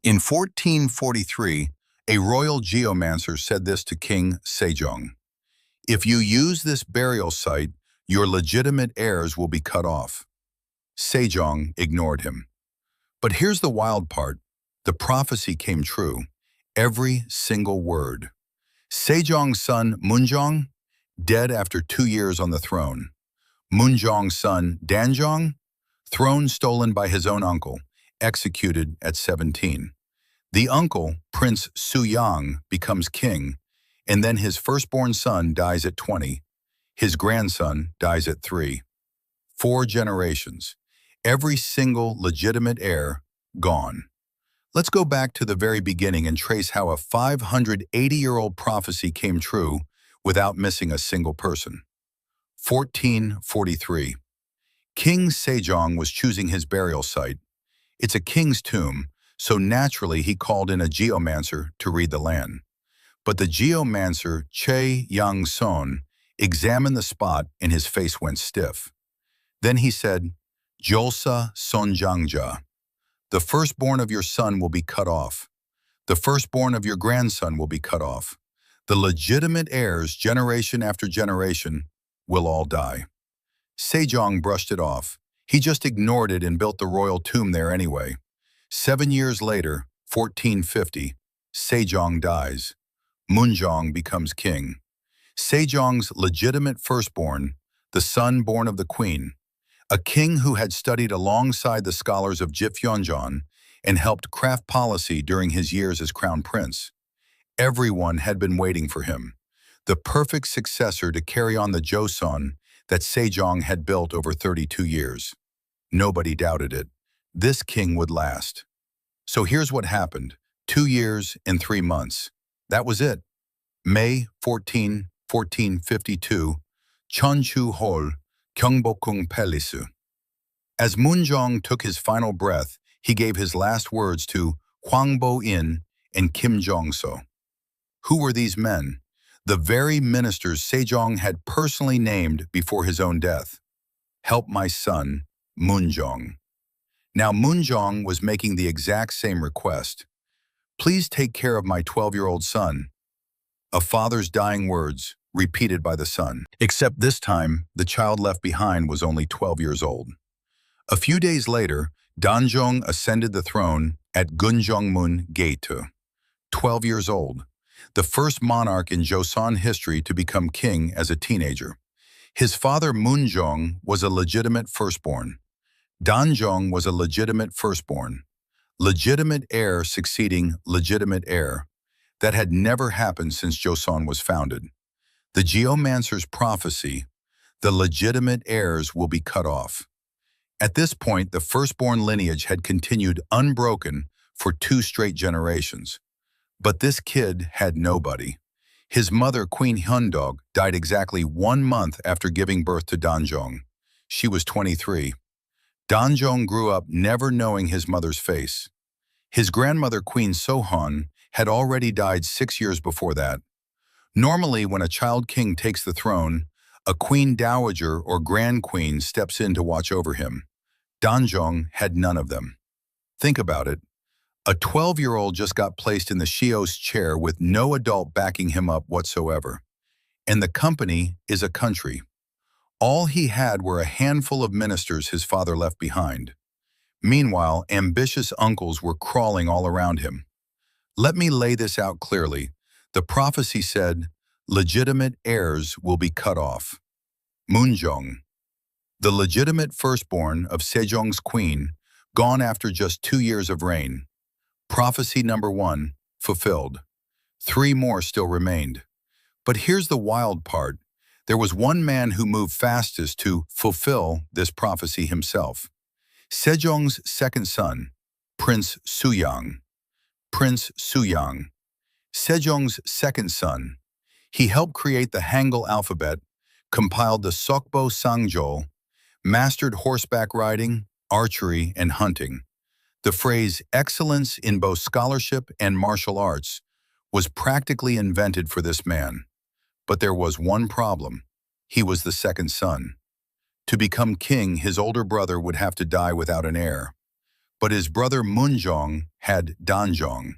In 1443, a royal geomancer said this to King Sejong: "If you use this burial site, your legitimate heirs will be cut off." Sejong ignored him. But here's the wild part. The prophecy came true. Every single word. Sejong's son, Munjong, dead after 2 years on the throne. Munjong's son, Danjong, throne stolen by his own uncle, executed at 17. The uncle, Prince Suyang, becomes king, and then his firstborn son dies at 20. His grandson dies at 3. 4 generations. Every single legitimate heir gone. Let's go back to the very beginning and trace how a 580-year-old prophecy came true without missing a single person. 1443. King Sejong was choosing his burial site. It's a king's tomb, so naturally he called in a geomancer to read the land. But the geomancer, Che Yang-son, examined the spot and his face went stiff. Then he said, "Jolsa Sonjangja, the firstborn of your son will be cut off. The firstborn of your grandson will be cut off. The legitimate heirs, generation after generation, will all die." Sejong brushed it off. He just ignored it and built the royal tomb there anyway. 7 years later, 1450, Sejong dies. Munjong becomes king. Sejong's legitimate firstborn, the son born of the queen, a king who had studied alongside the scholars of Geomancer and helped craft policy during his years as crown prince. Everyone had been waiting for him, the perfect successor to carry on the Joseon that Sejong had built over 32 years. Nobody doubted it. This king would last. So here's what happened. 2 years and 3 months. That was it. May 14, 1452, Chonchu Hol, Gyeongbokgung Pelisu. As Munjong took his final breath, he gave his last words to Hwang Bo-in and Kim Jong-so. Who were these men? The very ministers Sejong had personally named before his own death. "Help my son, Munjong." Now Munjong was making the exact same request. "Please take care of my 12-year-old son." A father's dying words, repeated by the son. Except this time, the child left behind was only 12 years old. A few days later, Danjong ascended the throne at Gunjongmun Gate, 12 years old, the first monarch in Joseon history to become king as a teenager. His father Munjong was a legitimate firstborn. Danjong was a legitimate firstborn. Legitimate heir succeeding legitimate heir. That had never happened since Joseon was founded. The geomancer's prophecy, the legitimate heirs will be cut off. At this point, the firstborn lineage had continued unbroken for 2 straight generations. But this kid had nobody. His mother, Queen Hyundog, died exactly 1 month after giving birth to Danjong. She was 23. Danjong grew up never knowing his mother's face. His grandmother, Queen Sohon, had already died 6 years before that. Normally, when a child king takes the throne, a queen dowager or grand queen steps in to watch over him. Danjong had none of them. Think about it. A 12-year-old just got placed in the Shio's chair with no adult backing him up whatsoever. And the company is a country. All he had were a handful of ministers his father left behind. Meanwhile, ambitious uncles were crawling all around him. Let me lay this out clearly. The prophecy said, legitimate heirs will be cut off. Munjong, the legitimate firstborn of Sejong's queen, gone after just 2 years of reign. Prophecy number 1, fulfilled. 3 more still remained. But here's the wild part. There was one man who moved fastest to fulfill this prophecy himself. Sejong's second son, Prince Suyang. Prince Suyang, Sejong's second son. He helped create the Hangul alphabet, compiled the Sokbo Sangjol, mastered horseback riding, archery, and hunting. The phrase excellence in both scholarship and martial arts was practically invented for this man. But there was one problem. He was the second son. To become king, his older brother would have to die without an heir. but his brother Munjong had Danjong.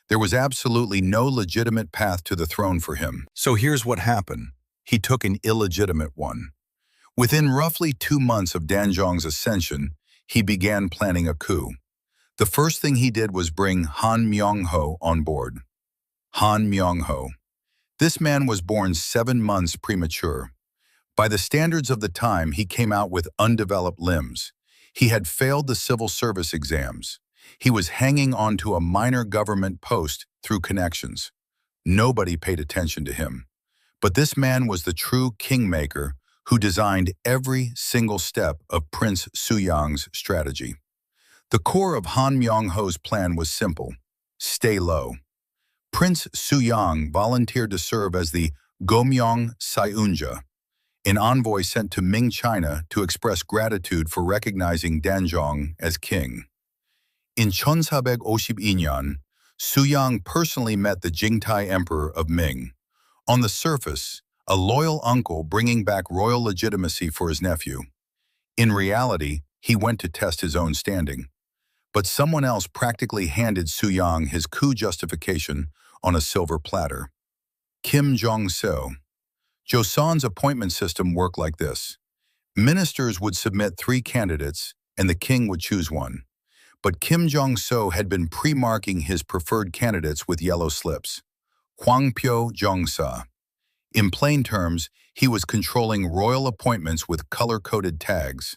There was absolutely no legitimate path to the throne for him. So here's what happened. He took an illegitimate one. Within roughly 2 months of Danjong's ascension, he began planning a coup. The first thing he did was bring Han Myung-ho on board. Han Myung-ho. This man was born 7 months premature. By the standards of the time, he came out with undeveloped limbs. He had failed the civil service exams. He was hanging on to a minor government post through connections. Nobody paid attention to him. But this man was the true kingmaker who designed every single step of Prince Suyang's strategy. The core of Han Myung-ho's plan was simple: stay low. Prince Suyang volunteered to serve as the Geomancer, an envoy sent to Ming China to express gratitude for recognizing Danjong as king. In 1452년, Suyang personally met the Jingtai Emperor of Ming. On the surface, a loyal uncle bringing back royal legitimacy for his nephew. In reality, he went to test his own standing. But someone else practically handed Suyang his coup justification on a silver platter. Kim Jong-seo. Joseon's appointment system worked like this. Ministers would submit 3 candidates, and the king would choose one. But Kim Jong-seo had been pre-marking his preferred candidates with yellow slips. Hwangpyo Jongsa. In plain terms, he was controlling royal appointments with color-coded tags.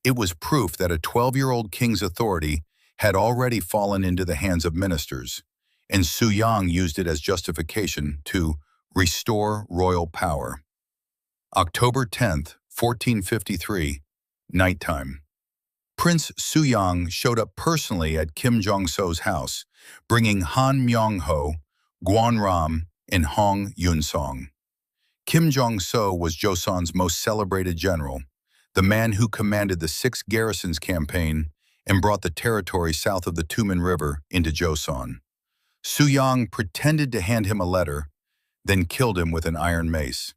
It was proof that a 12-year-old king's authority had already fallen into the hands of ministers, and Suyang used it as justification to restore royal power. October 10th, 1453, nighttime. Prince Suyang showed up personally at Kim Jong-seo's house, bringing Han Myung-ho, Gwanram, and Hong Yunsong. Kim Jong-seo was Joseon's most celebrated general, the man who commanded the 6 garrisons campaign and brought the territory south of the Tumen River into Joseon. Suyang pretended to hand him a letter, then killed him with an iron mace.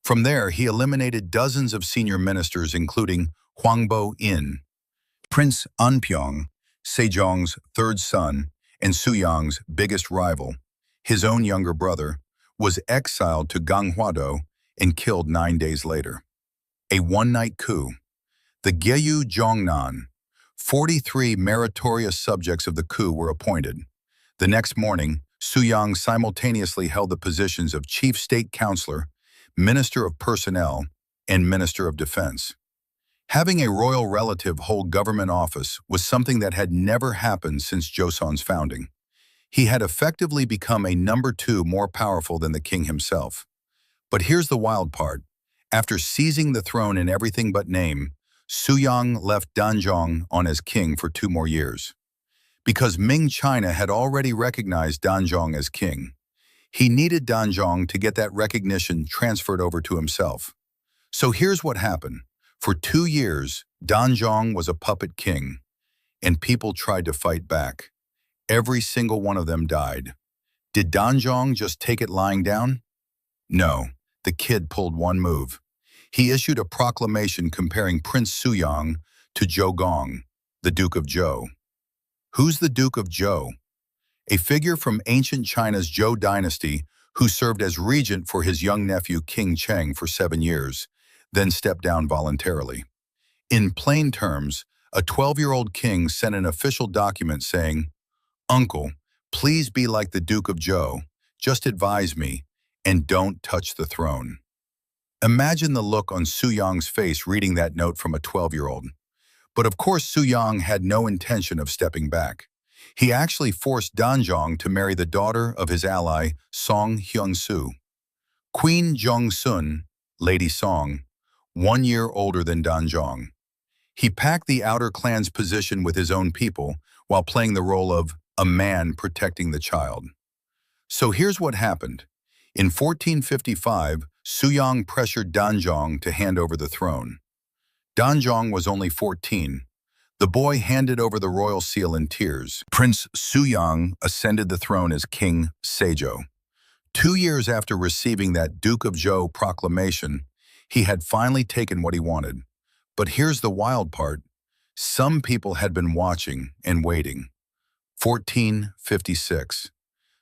From there, he eliminated dozens of senior ministers, including Hwangbo-in, Prince Unpyeong, Sejong's 3rd son and Suyang's biggest rival. His own younger brother was exiled to Ganghwado and killed 9 days later. A one-night coup. The Geomancer. 43 meritorious subjects of the coup were appointed. The next morning, Suyang simultaneously held the positions of Chief State Counselor, Minister of Personnel, and Minister of Defense. Having a royal relative hold government office was something that had never happened since Joseon's founding. He had effectively become a number 2 more powerful than the king himself. But here's the wild part. After seizing the throne in everything but name, Suyang left Danjong on as king for 2 more years. Because Ming China had already recognized Danjong as king, he needed Danjong to get that recognition transferred over to himself. So here's what happened. For 2 years, Danjong was a puppet king, and people tried to fight back. Every single one of them died. Did Danjong just take it lying down? No, the kid pulled one move. He issued a proclamation comparing Prince Suyang to Gong, the Duke of Zhou. Who's the Duke of Zhou? A figure from ancient China's Zhou dynasty who served as regent for his young nephew King Cheng for 7 years, then stepped down voluntarily. In plain terms, a 12-year-old king sent an official document saying, "Uncle, please be like the Duke of Zhou, just advise me, and don't touch the throne." Imagine the look on Suyang's face reading that note from a 12-year-old. But of course Suyang had no intention of stepping back. He actually forced Danjong to marry the daughter of his ally Song Hyun-soo. Queen Jong-sun, Lady Song, 1 year older than Danjong. He packed the outer clan's position with his own people while playing the role of a man protecting the child. So here's what happened. In 1455, Suyang pressured Danjong to hand over the throne. Danjong was only 14. The boy handed over the royal seal in tears. Prince Suyang ascended the throne as King Sejong. 2 years after receiving that Duke of Zhou proclamation, he had finally taken what he wanted. But here's the wild part. Some people had been watching and waiting. 1456.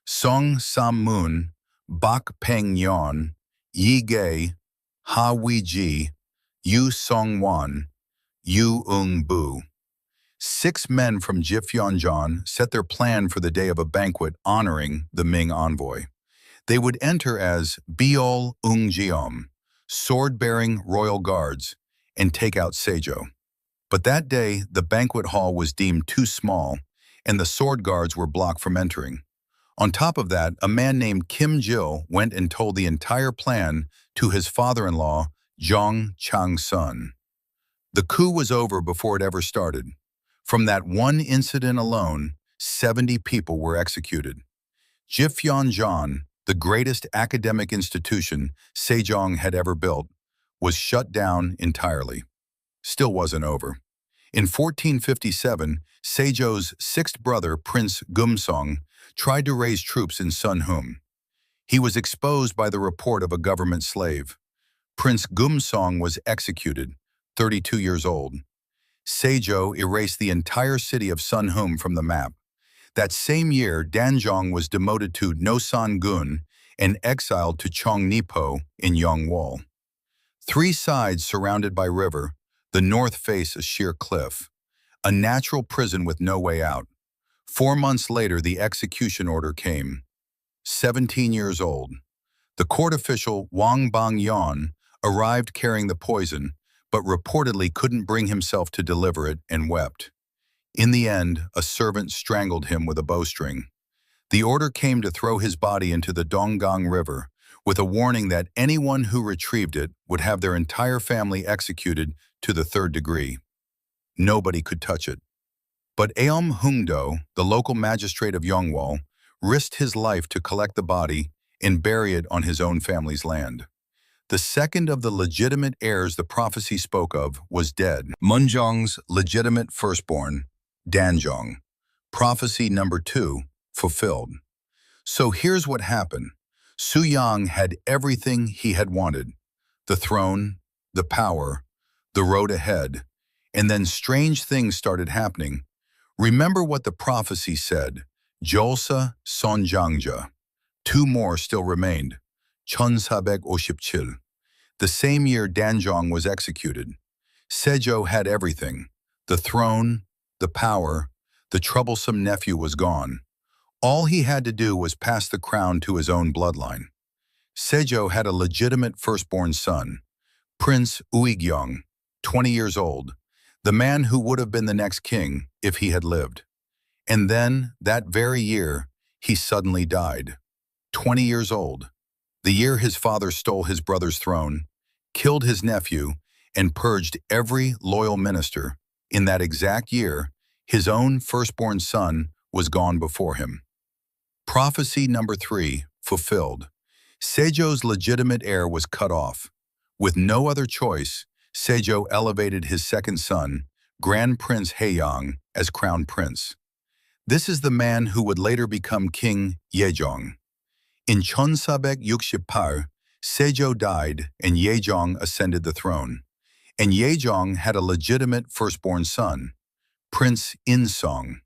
Song Sam Moon, Bak Peng Yon, Yi Ge, Ha Wei Ji, Yu Song Wan, Yu Ung Bu. 6 men from Jifyeonjan set their plan for the day of a banquet honoring the Ming envoy. They would enter as Biol Uigyeong, sword-bearing royal guards, and take out Sejo. But that day, the banquet hall was deemed too small, and the sword guards were blocked from entering. On top of that, a man named Kim Jil went and told the entire plan to his father-in-law, Jong Chang-sun. The coup was over before it ever started. From that one incident alone, 70 people were executed. Jifyeonjan, the greatest academic institution Sejong had ever built, was shut down entirely. Still wasn't over. In 1457, Sejo's 6th brother, Prince Gumsong, tried to raise troops in Sunhum. He was exposed by the report of a government slave. Prince Gumsong was executed, 32 years old. Sejo erased the entire city of Sunhum from the map. That same year, Danjong was demoted to Nosan-gun and exiled to Cheongnipo in Yongwol. 3 sides surrounded by river, the north face a sheer cliff. A natural prison with no way out. 4 months later, the execution order came. 17 years old. The court official Wang Bang-yon arrived carrying the poison, but reportedly couldn't bring himself to deliver it and wept. In the end, a servant strangled him with a bowstring. The order came to throw his body into the Donggang River, with a warning that anyone who retrieved it would have their entire family executed to the 3rd degree. Nobody could touch it. But Aom Hungdo, the local magistrate of Yongwol, risked his life to collect the body and bury it on his own family's land. The second of the legitimate heirs the prophecy spoke of was dead. Munjong's legitimate firstborn, Danjong. Prophecy number 2, fulfilled. So here's what happened. Suyang had everything he had wanted. The throne, the power, the road ahead. And then strange things started happening. Remember what the prophecy said. Jolsa Sonjangja. 2 more still remained. Chonsabek Oshipchil. The same year Danjong was executed. Sejo had everything. The throne, the power, the troublesome nephew was gone. All he had to do was pass the crown to his own bloodline. Sejo had a legitimate firstborn son, Prince Uigyeong, 20 years old, the man who would have been the next king if he had lived. And then, that very year, he suddenly died. 20 years old, the year his father stole his brother's throne, killed his nephew, and purged every loyal minister. In that exact year, his own firstborn son was gone before him. Prophecy number 3, fulfilled. Sejo's legitimate heir was cut off. With no other choice, Sejo elevated his second son, Grand Prince Haeyang, as crown prince. This is the man who would later become King Sejong. In Chonsabek Yukshipar, Sejo died and Sejong ascended the throne. And Sejong had a legitimate firstborn son, Prince Inseong,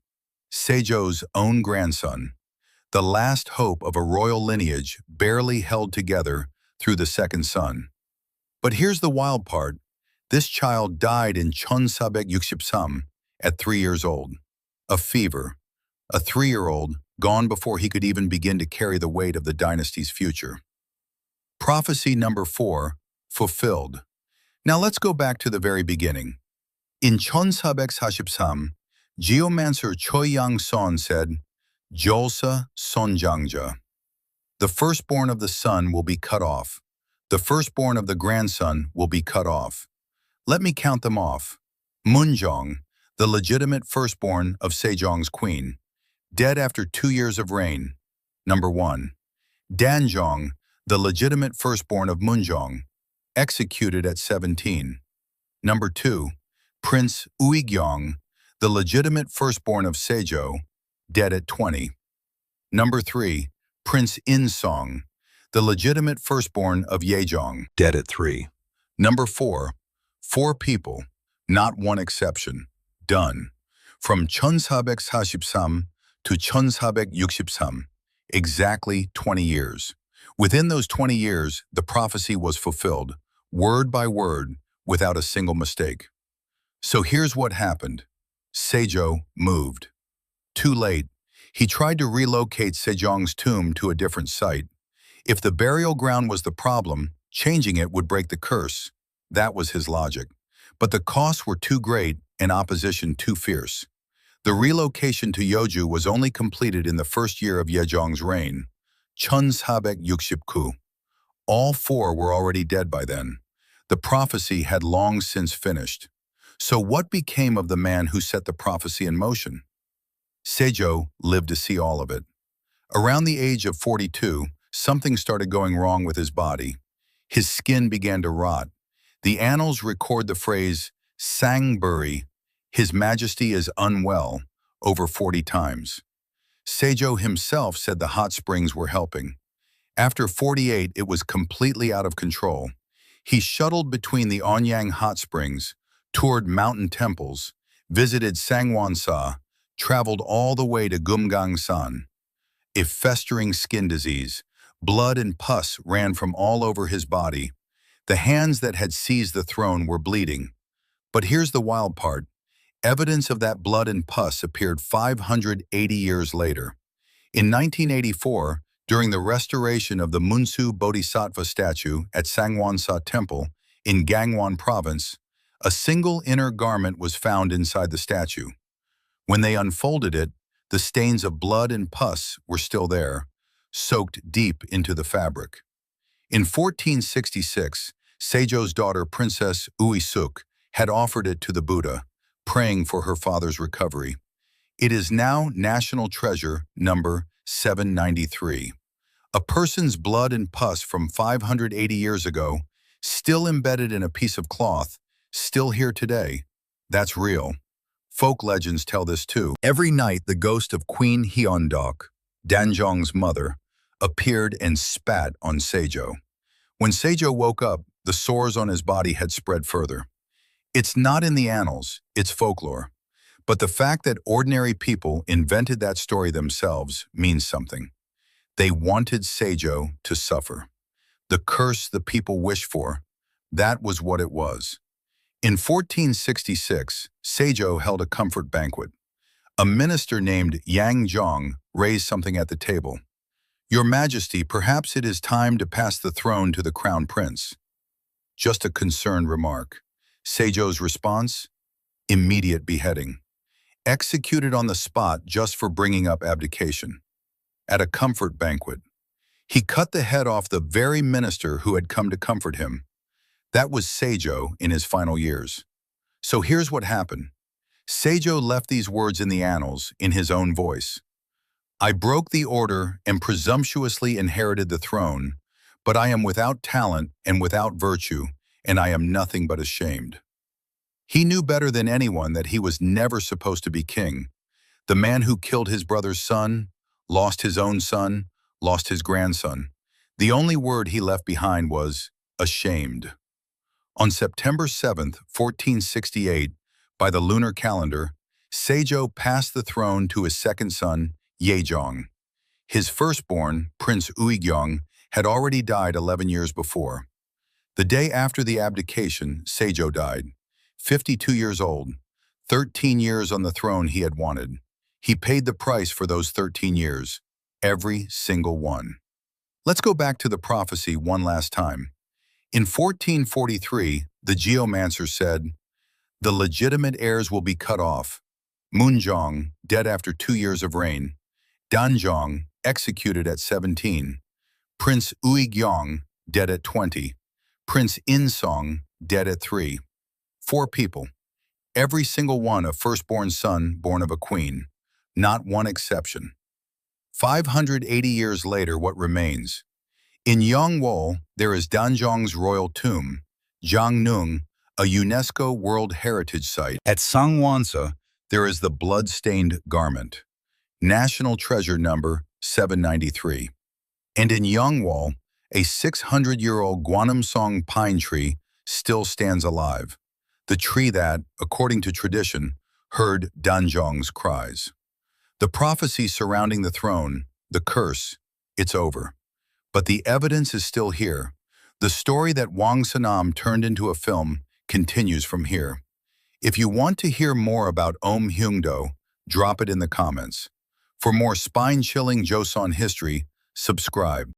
Sejo's own grandson, the last hope of a royal lineage barely held together through the second son. But here's the wild part. This child died in Chonsabek Yukshipsam at 3 years old. A fever. A 3-year-old gone before he could even begin to carry the weight of the dynasty's future. Prophecy number 4, fulfilled. Now let's go back to the very beginning. In Chonsabek Hashipsam, Geomancer Choi Yang-son said, Jolsa Sonjangja. The firstborn of the son will be cut off. The firstborn of the grandson will be cut off. Let me count them off. Munjong, the legitimate firstborn of Sejong's queen, dead after 2 years of reign. Number 1. Danjong, the legitimate firstborn of Munjong, executed at 17. Number 2. Prince Uigyeong, the legitimate firstborn of Sejo, dead at 20. Number 3. Prince Inseong, the legitimate firstborn of Sejong, dead at 3. Number 4. 4 people, not one exception. done. From 1443 to 1463, exactly 20 years. Within those 20 years, the prophecy was fulfilled, word by word, without a single mistake. So here's what happened. Sejo moved. Too late. He tried to relocate Sejong's tomb to a different site. If the burial ground was the problem, changing it would break the curse. That was his logic. But the costs were too great and opposition too fierce. The relocation to Yeoju was only completed in the first year of Yejong's reign, 1469. All four were already dead by then. The prophecy had long since finished. So what became of the man who set the prophecy in motion? Sejo lived to see all of it. Around the age of 42, something started going wrong with his body. His skin began to rot. The annals record the phrase, "Sangburi," His Majesty is unwell, over 40 times. Sejo himself said the hot springs were helping. After 48, it was completely out of control. He shuttled between the Onyang hot springs, toured mountain temples, visited Sangwonsa, traveled all the way to Gumgangsan. A festering skin disease, blood and pus ran from all over his body. The hands that had seized the throne were bleeding. But here's the wild part. Evidence of that blood and pus appeared 580 years later. In 1984, during the restoration of the Munsu Bodhisattva statue at Sangwonsa Temple in Gangwon Province, a single inner garment was found inside the statue. When they unfolded it, the stains of blood and pus were still there, soaked deep into the fabric. In 1466, Sejo's daughter Princess Uigyeong had offered it to the Buddha, praying for her father's recovery. It is now National Treasure number 793. A person's blood and pus from 580 years ago, still embedded in a piece of cloth, still here today. That's real. Folk legends tell this too. Every night the ghost of Queen Hyundok, Danjong's mother, appeared and spat on Sejo. When Sejo woke up, the sores on his body had spread further. It's not in the annals, it's folklore. But the fact that ordinary people invented that story themselves means something. They wanted Sejo to suffer. The curse the people wished for, that was what it was. In 1466, Sejo held a comfort banquet. A minister named Yang Zhong raised something at the table. "Your Majesty, perhaps it is time to pass the throne to the crown prince." Just a concerned remark. Sejo's response? Immediate beheading. Executed on the spot just for bringing up abdication. At a comfort banquet. He cut the head off the very minister who had come to comfort him. That was Sejo in his final years. So here's what happened. Sejo left these words in the annals in his own voice. "I broke the order and presumptuously inherited the throne, but I am without talent and without virtue, and I am nothing but ashamed." He knew better than anyone that he was never supposed to be king. The man who killed his brother's son, lost his own son, lost his grandson. The only word he left behind was ashamed. On September 7th, 1468, by the lunar calendar, Sejo passed the throne to his second son, Yejong. His firstborn, Prince Uigyeong, had already died 11 years before. The day after the abdication, Sejo died. 52 years old, 13 years on the throne he had wanted. He paid the price for those 13 years, every single one. Let's go back to the prophecy one last time. In 1443, the Geomancer said, "The legitimate heirs will be cut off. Munjong, dead after 2 years of reign. Danjong, executed at 17. Prince Uigyeong, dead at 20. Prince Inseong, dead at 3. 4 people. Every single one a firstborn son born of a queen. Not one exception." 580 years later, what remains? In Yongwol, there is Danjong's royal tomb, Jangnung, a UNESCO World Heritage Site. At Sangwonsa, there is the blood-stained garment, National Treasure number 793. And in Yongwol, a 600-year-old Gwanamsong pine tree still stands alive. The tree that, according to tradition, heard Danjong's cries. The prophecy surrounding the throne, the curse, it's over. But the evidence is still here. The story that Wang Sanam turned into a film continues from here. If you want to hear more about Hyungdo, drop it in the comments. For more spine-chilling Joseon history, subscribe.